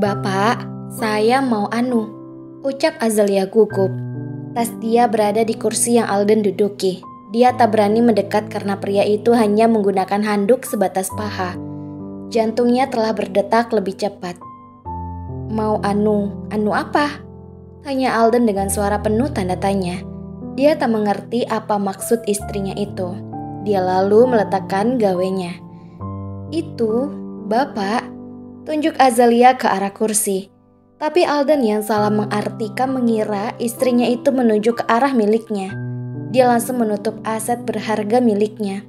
"Bapak, saya mau anu," ucap Azalia gugup. Tas dia berada di kursi yang Alden duduki. Dia tak berani mendekat karena pria itu hanya menggunakan handuk sebatas paha. Jantungnya telah berdetak lebih cepat. "Mau anu apa?" tanya Alden dengan suara penuh tanda tanya. Dia tak mengerti apa maksud istrinya itu. Dia lalu meletakkan gawenya. "Itu, Bapak," tunjuk Azalia ke arah kursi. Tapi Alden yang salah mengartikan mengira istrinya itu menuju ke arah miliknya. Dia langsung menutup aset berharga miliknya.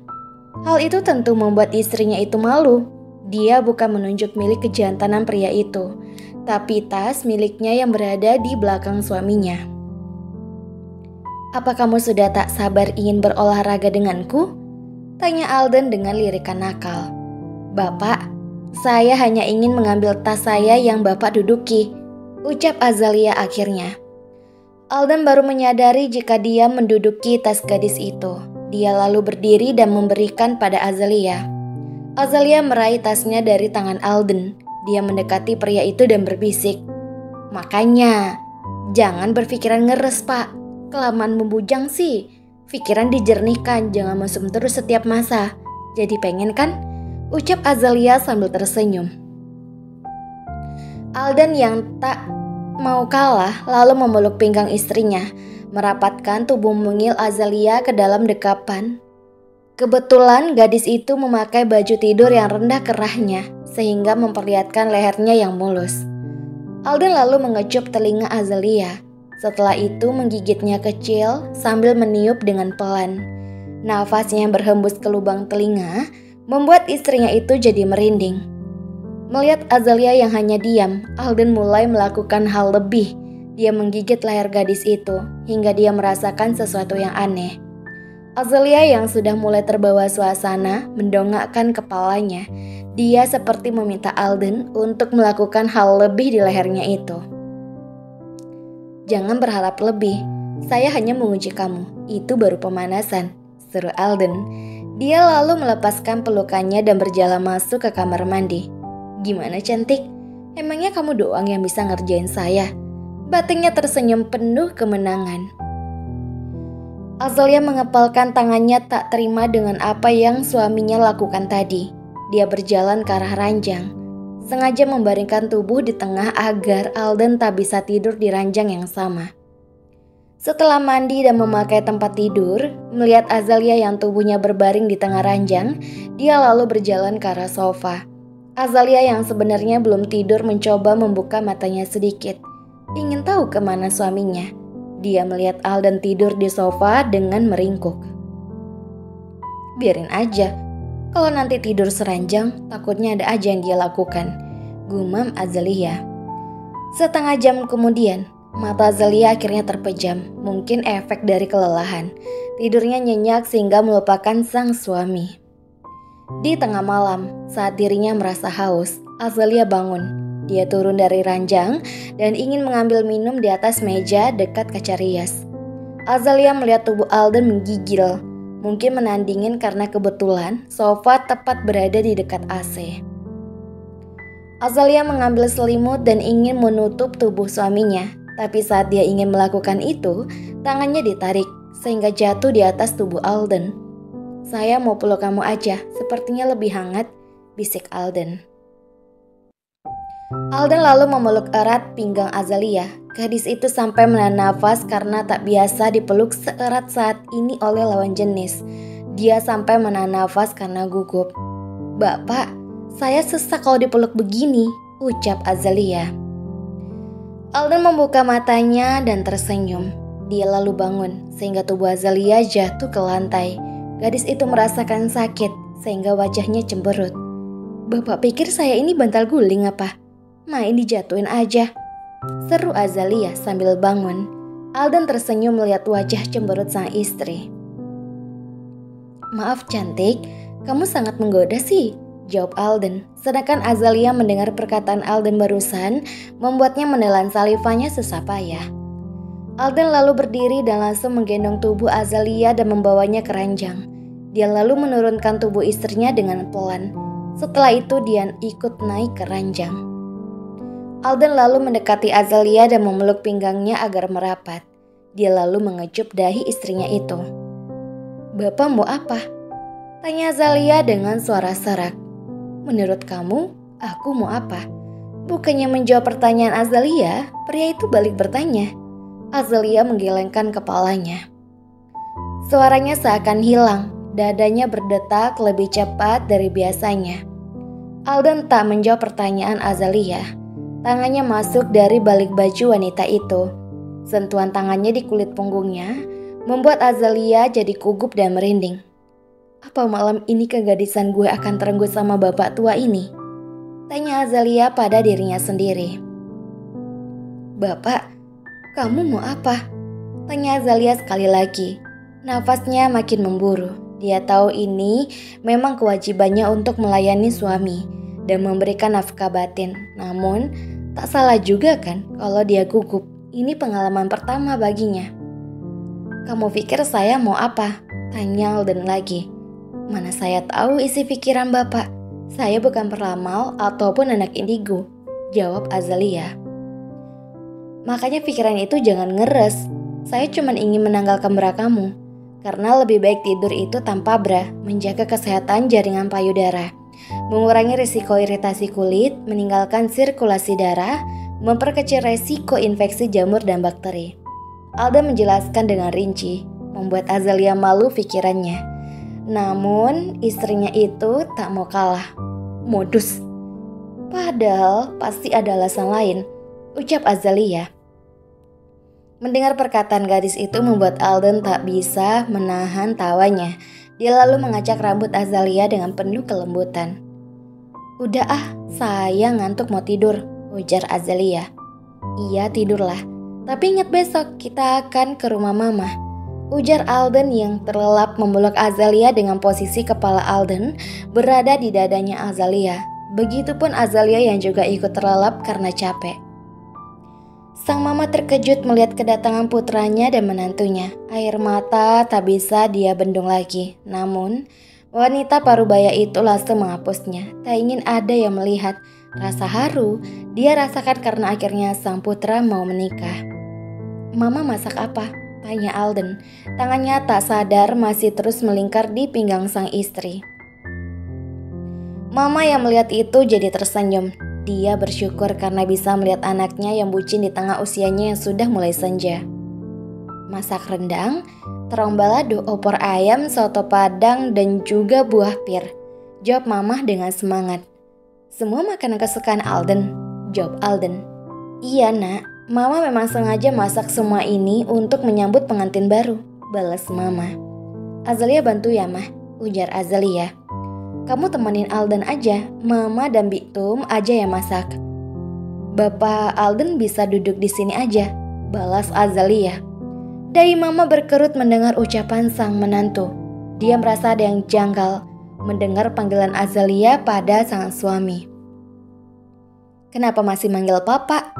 Hal itu tentu membuat istrinya itu malu. Dia bukan menunjuk milik kejantanan pria itu, tapi tas miliknya yang berada di belakang suaminya. "Apa kamu sudah tak sabar ingin berolahraga denganku?" tanya Alden dengan lirikan nakal. "Bapak, saya hanya ingin mengambil tas saya yang Bapak duduki," ucap Azalia akhirnya. Alden baru menyadari jika dia menduduki tas gadis itu. Dia lalu berdiri dan memberikan pada Azalia. Azalia meraih tasnya dari tangan Alden. Dia mendekati pria itu dan berbisik, "Makanya, jangan berpikiran ngeres, Pak. Kelamaan membujang sih. Pikiran dijernihkan, jangan mesum terus setiap masa. Jadi pengen kan?" ucap Azalia sambil tersenyum. Alden yang tak mau kalah lalu memeluk pinggang istrinya, merapatkan tubuh mungil Azalia ke dalam dekapan. Kebetulan gadis itu memakai baju tidur yang rendah kerahnya, sehingga memperlihatkan lehernya yang mulus. Alden lalu mengecup telinga Azalia. Setelah itu menggigitnya kecil sambil meniup dengan pelan. Nafasnya yang berhembus ke lubang telinga membuat istrinya itu jadi merinding. Melihat Azalia yang hanya diam, Alden mulai melakukan hal lebih. Dia menggigit leher gadis itu hingga dia merasakan sesuatu yang aneh. Azalia yang sudah mulai terbawa suasana mendongakkan kepalanya. Dia seperti meminta Alden untuk melakukan hal lebih di lehernya itu. "Jangan berharap lebih, saya hanya menguji kamu, itu baru pemanasan," seru Alden. Dia lalu melepaskan pelukannya dan berjalan masuk ke kamar mandi. "Gimana cantik? Emangnya kamu doang yang bisa ngerjain saya?" Batinnya tersenyum penuh kemenangan. Azalia mengepalkan tangannya tak terima dengan apa yang suaminya lakukan tadi. Dia berjalan ke arah ranjang, sengaja membaringkan tubuh di tengah agar Alden tak bisa tidur di ranjang yang sama. Setelah mandi dan memakai tempat tidur, melihat Azalia yang tubuhnya berbaring di tengah ranjang, dia lalu berjalan ke arah sofa. Azalia yang sebenarnya belum tidur mencoba membuka matanya sedikit, ingin tahu kemana suaminya. Dia melihat Alden tidur di sofa dengan meringkuk. "Biarin aja, kalau nanti tidur seranjang, takutnya ada aja yang dia lakukan," gumam Azalia. Setengah jam kemudian, mata Azalia akhirnya terpejam, mungkin efek dari kelelahan. Tidurnya nyenyak sehingga melupakan sang suami. Di tengah malam, saat dirinya merasa haus, Azalia bangun. Dia turun dari ranjang dan ingin mengambil minum di atas meja dekat kaca rias. Azalia melihat tubuh Alden menggigil, mungkin menandingin karena kebetulan sofa tepat berada di dekat AC. Azalia mengambil selimut dan ingin menutup tubuh suaminya, tapi saat dia ingin melakukan itu, tangannya ditarik sehingga jatuh di atas tubuh Alden. "Saya mau peluk kamu aja, sepertinya lebih hangat," bisik Alden. Alden lalu memeluk erat pinggang Azalia. Gadis itu sampai menahan nafas karena tak biasa dipeluk seerat saat ini oleh lawan jenis. Dia sampai menahan nafas karena gugup. "Bapak, saya sesak kalau dipeluk begini," ucap Azalia. Alden membuka matanya dan tersenyum. Dia lalu bangun sehingga tubuh Azalia jatuh ke lantai. Gadis itu merasakan sakit sehingga wajahnya cemberut. "Bapak pikir saya ini bantal guling apa? Main dijatuhin aja," seru Azalia sambil bangun. Alden tersenyum melihat wajah cemberut sang istri. "Maaf cantik, kamu sangat menggoda sih. jawab Alden. Sedangkan Azalia mendengar perkataan Alden barusan membuatnya menelan salivanya sesak payah. Alden lalu berdiri dan langsung menggendong tubuh Azalia dan membawanya ke ranjang. Dia lalu menurunkan tubuh istrinya dengan pelan. Setelah itu dia ikut naik ke ranjang. Alden lalu mendekati Azalia dan memeluk pinggangnya agar merapat. Dia lalu mengecup dahi istrinya itu. "Bapak mau apa?" tanya Azalia dengan suara serak. "Menurut kamu, aku mau apa?" Bukannya menjawab pertanyaan Azalia, pria itu balik bertanya. Azalia menggelengkan kepalanya. Suaranya seakan hilang, dadanya berdetak lebih cepat dari biasanya. Alden tak menjawab pertanyaan Azalia. Tangannya masuk dari balik baju wanita itu. Sentuhan tangannya di kulit punggungnya membuat Azalia jadi gugup dan merinding. "Apa malam ini kegadisan gue akan terenggut sama bapak tua ini?" tanya Azalia pada dirinya sendiri. "Bapak, kamu mau apa?" tanya Azalia sekali lagi. Nafasnya makin memburu. Dia tahu ini memang kewajibannya untuk melayani suami dan memberikan nafkah batin. Namun, tak salah juga kan kalau dia gugup. Ini pengalaman pertama baginya. "Kamu pikir saya mau apa?" tanya Alden lagi. "Mana saya tahu isi pikiran bapak. Saya bukan peramal ataupun anak indigo," jawab Azalia. "Makanya pikiran itu jangan ngeres. Saya cuma ingin menanggalkan bra kamu. Karena lebih baik tidur itu tanpa bra, menjaga kesehatan jaringan payudara, mengurangi risiko iritasi kulit, meninggalkan sirkulasi darah, memperkecil risiko infeksi jamur dan bakteri." Alden menjelaskan dengan rinci, membuat Azalia malu pikirannya. Namun istrinya itu tak mau kalah. "Modus. Padahal pasti ada alasan lain," ucap Azalia. Mendengar perkataan gadis itu membuat Alden tak bisa menahan tawanya. Dia lalu mengacak rambut Azalia dengan penuh kelembutan. "Udah saya ngantuk mau tidur," ujar Azalia. "Iya tidurlah, tapi ingat besok kita akan ke rumah mama," ujar Alden yang terlelap memeluk Azalia dengan posisi kepala Alden berada di dadanya Azalia. Begitupun Azalia yang juga ikut terlelap karena capek. Sang mama terkejut melihat kedatangan putranya dan menantunya. Air mata tak bisa dia bendung lagi. Namun, wanita parubaya itu langsung menghapusnya. Tak ingin ada yang melihat. Rasa haru dia rasakan karena akhirnya sang putra mau menikah. "Mama masak apa?" tanya Alden. Tangannya tak sadar masih terus melingkar di pinggang sang istri. Mama yang melihat itu jadi tersenyum. Dia bersyukur karena bisa melihat anaknya yang bucin di tengah usianya yang sudah mulai senja. "Masak rendang, terong balado, opor ayam, soto padang, dan juga buah pir," jawab Mama dengan semangat. "Semua makanan kesukaan Alden," jawab Alden. "Iya nak, Mama memang sengaja masak semua ini untuk menyambut pengantin baru," balas Mama. "Azalia bantu ya Mah," ujar Azalia. "Kamu temenin Alden aja, Mama dan Bitum aja yang masak." "Bapak Alden bisa duduk di sini aja," balas Azalia. Dahi Mama berkerut mendengar ucapan sang menantu. Dia merasa ada yang janggal mendengar panggilan Azalia pada sang suami. "Kenapa masih manggil Papa?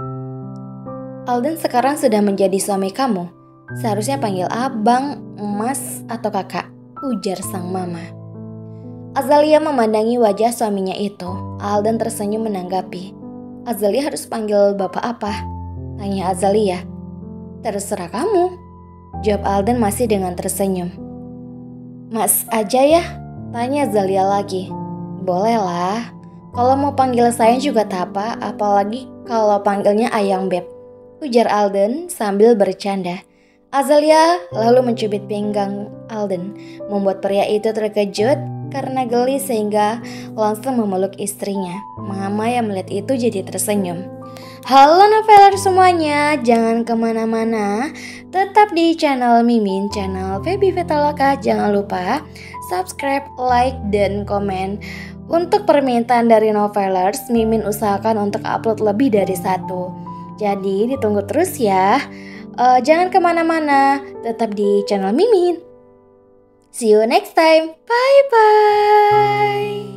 Alden sekarang sudah menjadi suami kamu. Seharusnya panggil abang, emas, atau kakak," ujar sang mama. Azalia memandangi wajah suaminya itu. Alden tersenyum menanggapi. "Azalia harus panggil bapak apa?" tanya Azalia. "Terserah kamu," jawab Alden masih dengan tersenyum. "Mas aja ya?" tanya Azalia lagi. "Boleh lah. Kalau mau panggil saya juga tak apa, apalagi kalau panggilnya Ayang Beb," ujar Alden sambil bercanda. Azalia lalu mencubit pinggang Alden, membuat pria itu terkejut karena geli sehingga langsung memeluk istrinya. Mama yang melihat itu jadi tersenyum. Halo noveler semuanya, jangan kemana-mana, tetap di channel Mimin, channel Feby Vetaloka. Jangan lupa subscribe, like, dan komen. Untuk permintaan dari novelers, Mimin usahakan untuk upload lebih dari satu. Jadi ditunggu terus ya. Jangan kemana-mana, tetap di channel Mimin. See you next time. Bye-bye.